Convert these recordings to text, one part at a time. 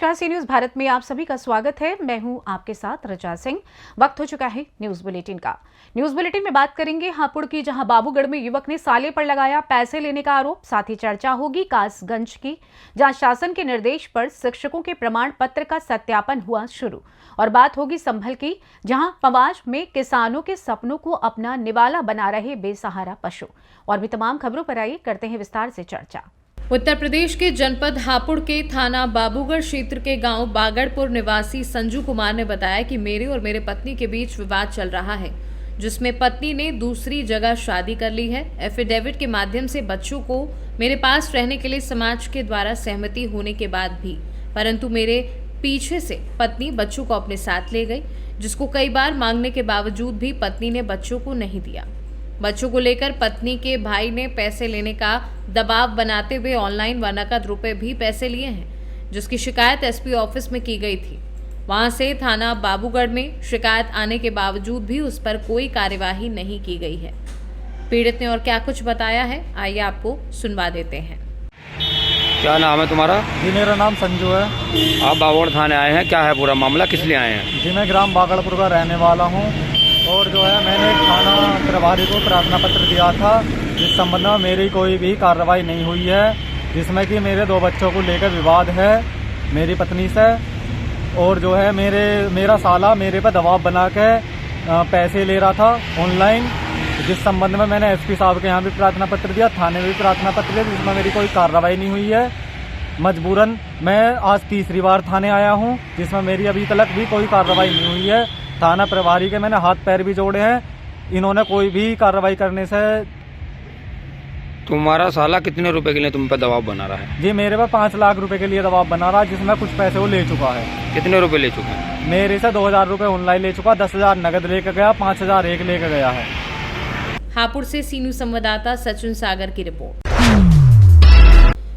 नमस्कार, सी न्यूज भारत में आप सभी का स्वागत है। मैं हूं आपके साथ रचा सिंह। वक्त हो चुका है न्यूज बुलेटिन का। न्यूज बुलेटिन में बात करेंगे हापुड़ की, जहां बाबूगढ़ में युवक ने साले पर लगाया पैसे लेने का आरोप। साथ ही चर्चा होगी कासगंज की, जहां शासन के निर्देश पर शिक्षकों के प्रमाण पत्र का सत्यापन हुआ शुरू। और बात होगी संभल की, जहां पवाज में किसानों के सपनों को अपना निवाला बना रहे बेसहारा पशु। और भी तमाम खबरों पर आइए करते हैं विस्तार से चर्चा। उत्तर प्रदेश के जनपद हापुड़ के थाना बाबूगढ़ क्षेत्र के गांव बागड़पुर निवासी संजू कुमार ने बताया कि मेरे और मेरे पत्नी के बीच विवाद चल रहा है, जिसमें पत्नी ने दूसरी जगह शादी कर ली है। एफिडेविट के माध्यम से बच्चों को मेरे पास रहने के लिए समाज के द्वारा सहमति होने के बाद भी, परंतु मेरे पीछे से पत्नी बच्चों को अपने साथ ले गई, जिसको कई बार मांगने के बावजूद भी पत्नी ने बच्चों को नहीं दिया। बच्चों को लेकर पत्नी के भाई ने पैसे लेने का दबाव बनाते हुए ऑनलाइन व नकद रुपए भी पैसे लिए हैं, जिसकी शिकायत एसपी ऑफिस में की गई थी। वहां से थाना बाबूगढ़ में शिकायत आने के बावजूद भी उस पर कोई कार्यवाही नहीं की गई है। पीड़ित ने और क्या कुछ बताया है, आइए आपको सुनवा देते हैं। क्या नाम है तुम्हारा? जी मेरा नाम संजू है। आप बागड़ थाने आए हैं, क्या है पूरा मामला, किस लिए आए हैं? जी मैं ग्राम बागड़पुर का रहने वाला हूँ और जो है मैंने थाना प्रभारी को प्रार्थना पत्र दिया था। इस संबंध में मेरी कोई भी कार्रवाई नहीं हुई है, जिसमें कि मेरे 2 बच्चों को लेकर विवाद है मेरी पत्नी से। और जो है मेरा साला मेरे पर दबाव बना के पैसे ले रहा था ऑनलाइन, जिस संबंध में मैंने एसपी साहब के यहाँ भी प्रार्थना पत्र दिया, थाने में भी प्रार्थना पत्र दिया, जिसमें मेरी कोई कार्रवाई नहीं हुई है। मजबूरन मैं आज तीसरी बार थाने आया हूँ, जिसमें मेरी अभी तक भी कोई कार्रवाई नहीं हुई है। थाना प्रभारी के मैंने हाथ पैर भी जोड़े हैं, इन्होंने कोई भी कार्रवाई करने से। तुम्हारा साला कितने रुपए के लिए तुम पर दबाव बना रहा है? जी मेरे पर 5 लाख रुपए के लिए दबाव बना रहा है, जिसमें कुछ पैसे वो ले चुका है। कितने रुपए ले चुके हैं? मेरे से 2000 रुपए ऑनलाइन ले चुका, 10,000 नगद लेकर गया, 5,000 एक लेकर गया है। हापुड़ से सी न्यूज संवाददाता सचिन सागर की रिपोर्ट।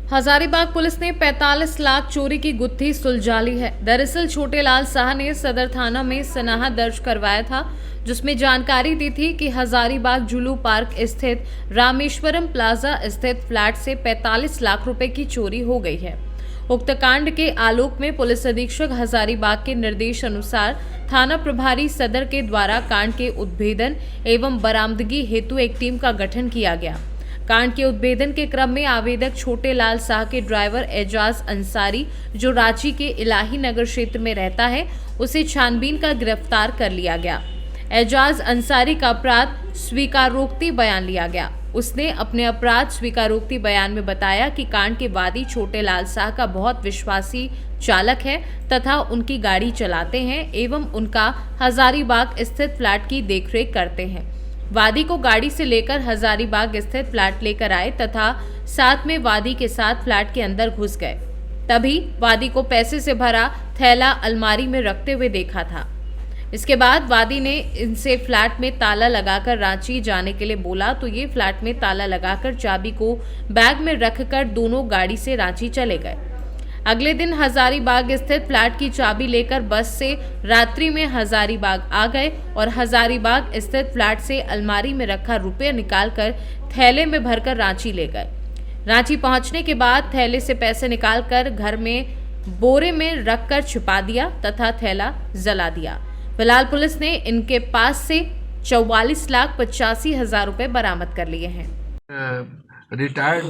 हजारीबाग पुलिस ने 45 लाख चोरी की गुत्थी सुलझा ली है। दरअसल छोटे लाल शाह ने सदर थाना में सनाहा दर्ज करवाया था, जिसमें जानकारी दी थी कि हजारीबाग जुलू पार्क स्थित रामेश्वरम प्लाजा स्थित फ्लैट से 45 लाख रुपए की चोरी हो गई है। उक्त कांड के आलोक में पुलिस अधीक्षक हजारीबाग के निर्देश अनुसार थाना प्रभारी सदर के द्वारा कांड के उद्भेदन एवं बरामदगी हेतु एक टीम का गठन किया गया। कांड के उद्भेदन के क्रम में आवेदक छोटे लाल शाह के ड्राइवर एजाज अंसारी, जो रांची के इलाही नगर क्षेत्र में रहता है, उसे छानबीन कर गिरफ्तार कर लिया गया। एजाज अंसारी का अपराध स्वीकारोक्ति बयान लिया गया। उसने अपने अपराध स्वीकारोक्ति बयान में बताया कि कांड के वादी छोटे लाल शाह का बहुत विश्वासी चालक है तथा उनकी गाड़ी चलाते हैं एवं उनका हजारीबाग स्थित फ्लैट की देखरेख करते हैं। वादी को गाड़ी से लेकर हजारीबाग स्थित फ्लैट लेकर आए तथा साथ में वादी के साथ फ्लैट के अंदर घुस गए। तभी वादी को पैसे से भरा थैला अलमारी में रखते हुए देखा था। इसके बाद वादी ने इनसे फ्लैट में ताला लगाकर रांची जाने के लिए बोला, तो ये फ्लैट में ताला लगाकर चाबी को बैग में रखकर दोनों गाड़ी से रांची चले गए। अगले दिन हजारीबाग स्थित फ्लैट की चाबी लेकर बस से रात्रि में हजारीबाग आ गए और हजारीबाग स्थित फ्लैट से अलमारी में रखा रुपया निकालकर थैले में भरकर रांची ले गए। रांची पहुंचने के बाद थैले से पैसे निकालकर घर में बोरे में रखकर छिपा दिया तथा थैला जला दिया। फिलहाल पुलिस ने इनके पास से 44,85,000 रुपए बरामद कर लिए हैं। रिटायर्ड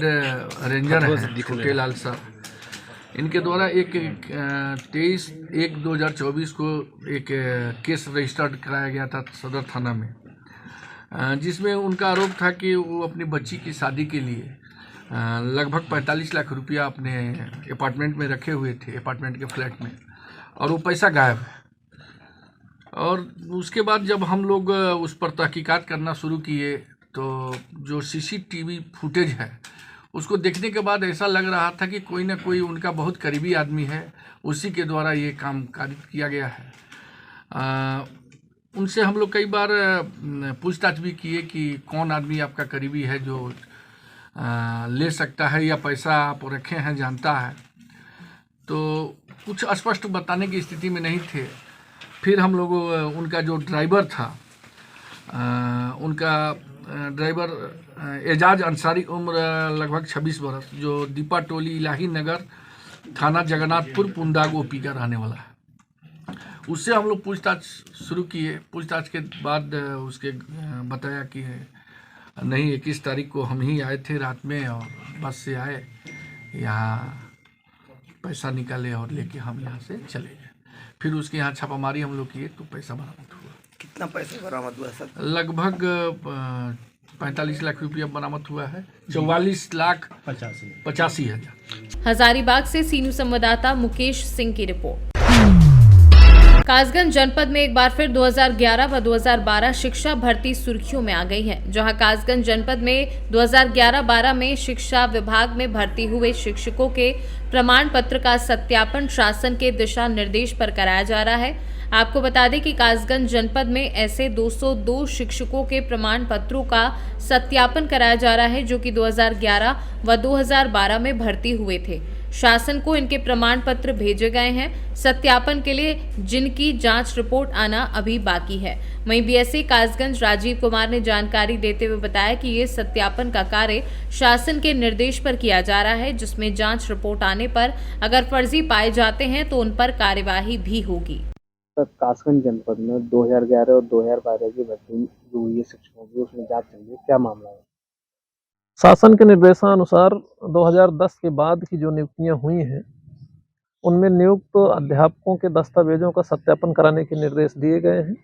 रेंजर हैं छोटे लाल शाह, इनके द्वारा एक 23/1/2024 को एक केस रजिस्टर्ड कराया गया था सदर थाना में, जिसमें उनका आरोप था कि वो अपनी बच्ची की शादी के लिए लगभग 45 लाख रुपया अपने अपार्टमेंट में रखे हुए थे, अपार्टमेंट के फ्लैट में, और वो पैसा गायब है। और उसके बाद जब हम लोग उस पर तहकीकात करना शुरू किए, तो जो सीसीटीवी फुटेज है उसको देखने के बाद ऐसा लग रहा था कि कोई ना कोई उनका बहुत करीबी आदमी है, उसी के द्वारा ये काम कारित किया गया है। उनसे हम लोग कई बार पूछताछ भी किए कि कौन आदमी आपका करीबी है जो ले सकता है या पैसा आप रखे हैं जानता है, तो कुछ स्पष्ट बताने की स्थिति में नहीं थे। फिर हम लोग उनका जो ड्राइवर था, उनका ड्राइवर एजाज अंसारी, उम्र लगभग 26 बरस, जो दीपा टोली इलाही नगर थाना जगन्नाथपुर पुंदा गोपी का रहने वाला है। उससे हम लोग पूछताछ शुरू किए। पूछताछ के बाद उसके बताया कि नहीं 21 तारीख को हम ही आए थे रात में और बस से आए, यहाँ पैसा निकाले और लेके हम यहाँ से चले गए। फिर उसके यहाँ छापामारी हम लोग किए तो पैसा बरामद हुआ। कितना पैसा बरामद हुआ सर? लगभग 45 लाख रुपया बरामद हुआ है। 44,85,000। हजारीबाग से सीनू संवाददाता मुकेश सिंह की रिपोर्ट। कासगंज जनपद में एक बार फिर 2011 व 2012 शिक्षा भर्ती सुर्खियों में आ गई है, जहां कासगंज जनपद में 2011-12 में शिक्षा विभाग में भर्ती हुए शिक्षकों के प्रमाण पत्र का सत्यापन शासन के दिशा निर्देश पर कराया जा रहा है। आपको बता दें कि कासगंज जनपद में ऐसे 202 शिक्षकों के प्रमाण पत्रों का सत्यापन कराया जा रहा है, जो कि 2011 व 2012 में भर्ती हुए थे। शासन को इनके प्रमाण पत्र भेजे गए हैं सत्यापन के लिए, जिनकी जांच रिपोर्ट आना अभी बाकी है। वहीं बीएसए कासगंज राजीव कुमार ने जानकारी देते हुए बताया कि ये सत्यापन का कार्य शासन के निर्देश पर किया जा रहा है, जिसमें जांच रिपोर्ट आने पर अगर फर्जी पाए जाते हैं तो उन पर कार्यवाही भी होगी। कासगंज जनपद में 2011 और 2012 की भर्ती जो हुई है शिक्षकों की, उसमें जांच चल रही है, क्या मामला है? शासन के निर्देशानुसार 2010 के बाद की जो नियुक्तियां हुई हैं, उनमें नियुक्त अध्यापकों के दस्तावेजों का सत्यापन कराने के निर्देश दिए गए हैं,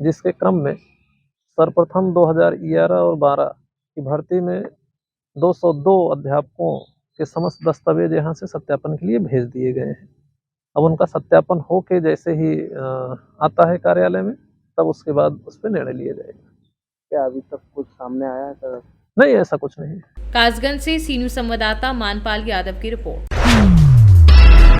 जिसके क्रम में सर्वप्रथम 2011 और 12 की भर्ती में 202 अध्यापकों के समस्त दस्तावेज यहां से सत्यापन के लिए भेज दिए गए हैं। अब उनका सत्यापन होके जैसे ही आता है कार्यालय में, तब उसके बाद उस पर निर्णय लिया जाएगा। क्या अभी तक कुछ सामने आया है सर? नहीं, ऐसा कुछ नहीं। कासगंज से सीनू संवाददाता मानपाल यादव की रिपोर्ट।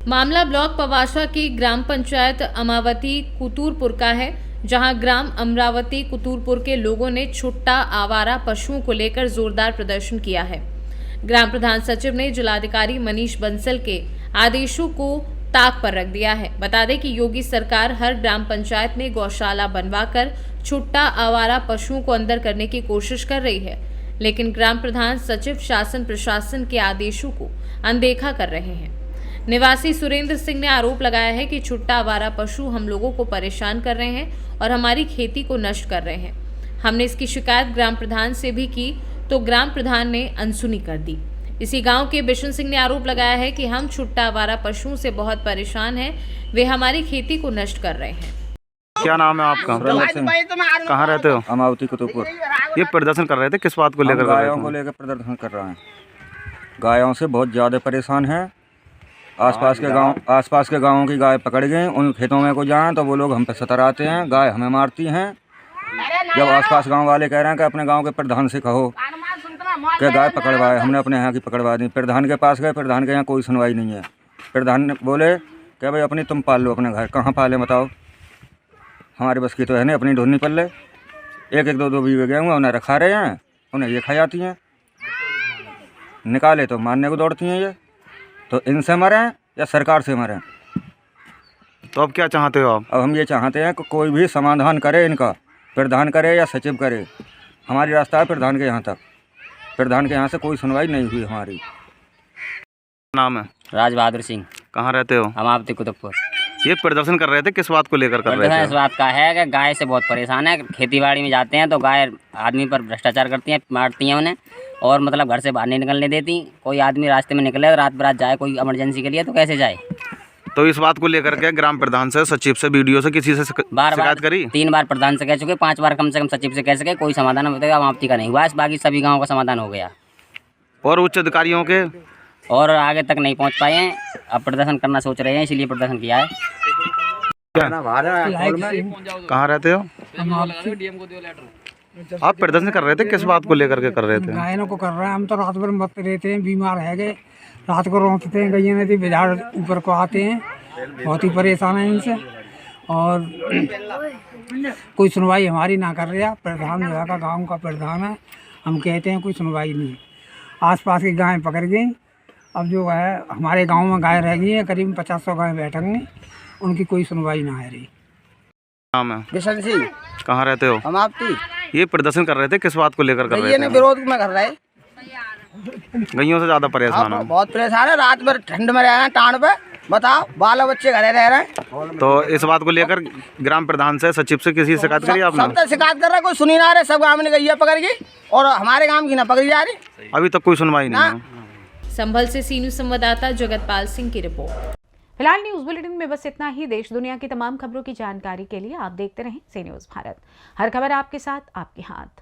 मामला ब्लॉक पवाशा की ग्राम पंचायत अमावती कुतुरपुर का है, जहां ग्राम अमरावती कुतुरपुर के लोगों ने छुट्टा आवारा पशुओं को लेकर जोरदार प्रदर्शन किया है। ग्राम प्रधान सचिव ने जिलाधिकारी मनीष बंसल के आदेशों को ताक पर रख दिया है। बता दें कि योगी सरकार हर ग्राम पंचायत में गौशाला बनवाकर छुट्टा आवारा पशुओं को अंदर करने की कोशिश कर रही है, लेकिन ग्राम प्रधान सचिव शासन प्रशासन के आदेशों को अनदेखा कर रहे हैं। निवासी सुरेंद्र सिंह ने आरोप लगाया है कि छुट्टा आवारा पशु हम लोगों को परेशान कर रहे हैं और हमारी खेती को नष्ट कर रहे हैं। हमने इसकी शिकायत ग्राम प्रधान से भी की तो ग्राम प्रधान ने अनसुनी कर दी। इसी गांव के बिशन सिंह ने आरोप लगाया है कि हम छुट्टा आवारा पशुओं से बहुत परेशान हैं, वे हमारी खेती को नष्ट कर रहे हैं। क्या नाम है आपका? कहाँ रहते हो? अमावती कुतुरपुर। ये प्रदर्शन कर रहे थे, किस बात को लेकर? गायों को लेकर प्रदर्शन कर रहे हैं। गायों से बहुत ज़्यादा परेशान हैं। आसपास के गांवों की गाय पकड़ गए, उन खेतों में को जाएं तो वो लोग हम पे सतराते हैं, गाय हमें मारती हैं। जब आसपास गांव वाले कह रहे हैं कि अपने गांव के प्रधान से कहो कि गाय पकड़वाए, हमने अपने यहाँ की पकड़वा दी। प्रधान के पास गए, प्रधान के यहाँ कोई सुनवाई नहीं है। प्रधान ने बोले कि भाई अपनी तुम पाल लो अपने घर। कहाँ पाले बताओ? हमारे बस की तो है नहीं, अपनी ढूंढनी पड़ ले। एक एक दो दो बीघे गए हुए उन्हें रखा रहे हैं, उन्हें ये खा जाती हैं। निकाले तो मारने को दौड़ती हैं। ये तो इनसे मरें या सरकार से मरें। तो अब क्या चाहते हो आप? अब हम ये चाहते हैं कि कोई भी समाधान करे इनका, प्रधान करे या सचिव करे। हमारी रास्ता है प्रधान के यहाँ तक। प्रधान के यहाँ से कोई सुनवाई नहीं हुई हमारी। नाम है? राज बहादुर सिंह। कहाँ रहते हो? अमावती कुतुरपुर। ये प्रदर्शन कर रहे थे, किस बात को लेकर कर रहे थे? इस बात का है कि गाय से बहुत परेशान है। खेतीबाड़ी में जाते हैं तो गाय आदमी पर भ्रष्टाचार करती हैं, मारती हैं उन्हें, और मतलब घर से बाहर नहीं निकलने देती। कोई आदमी रास्ते में निकले, रात बरात जाए कोई इमरजेंसी के लिए, तो कैसे जाए? तो इस बात को लेकर के ग्राम प्रधान से, सचिव से, बीडीओ से, किसी से शिकायत करी? 3 बार प्रधान से कह चुके, 5 बार कम से कम सचिव से कह सके, कोई समाधान अमावती का नहीं हुआ। बाकी सभी गाँव का समाधान हो गया और उच्च अधिकारियों के, और आगे तक नहीं पहुँच पाए हैं। अब प्रदर्शन करना सोच रहे हैं, इसीलिए प्रदर्शन किया है। कहाँ रहते हो? आप प्रदर्शन कर रहे थे, किस बात को लेकर के कर रहे थे? गायों को कर रहे हैं। हम तो रात भर मत रहते हैं, बीमार है गए, रात को रोकते हैं, गैया नदी बिजाड़ ऊपर को आते हैं, बहुत ही परेशान है इनसे। और कोई सुनवाई हमारी ना कर रहा। प्रधान जो है का गाँव का प्रधान है, हम कहते हैं कोई सुनवाई नहीं। आसपास की गायें पकड़ गई। अब जो है हमारे गांव में गाय रह गई है, करीब 50-100 गाय बैठेंगे, उनकी कोई सुनवाई ना है रही। नाम है? किशन सिंह। कहाँ रहते हो? अमावती। ये प्रदर्शन कर रहे थे, किस बात को लेकर कर रहे थे? विरोध में कर रहे गैयों से ज़्यादा परेशान हो। बहुत परेशान है, रात भर ठंड में रह रहे हैं टांड पे, बताओ, बाल बच्चे घरे रह रहे हैं। तो इस बात को लेकर ग्राम प्रधान से, सचिव से किसी शिकायत करी आपने? सब तो शिकायत कर रहा है, कोई सुनी ना रहे, सब गाँव में गई है पकड़ की, और हमारे गाँव की ना पकड़ी जा रही। अभी तक कोई सुनवाई नहीं है। संभल से सीनू संवाददाता जगतपाल सिंह की रिपोर्ट। फिलहाल न्यूज बुलेटिन में बस इतना ही। देश दुनिया की तमाम खबरों की जानकारी के लिए आप देखते रहें सी न्यूज़ भारत। हर खबर आपके साथ, आपके हाथ।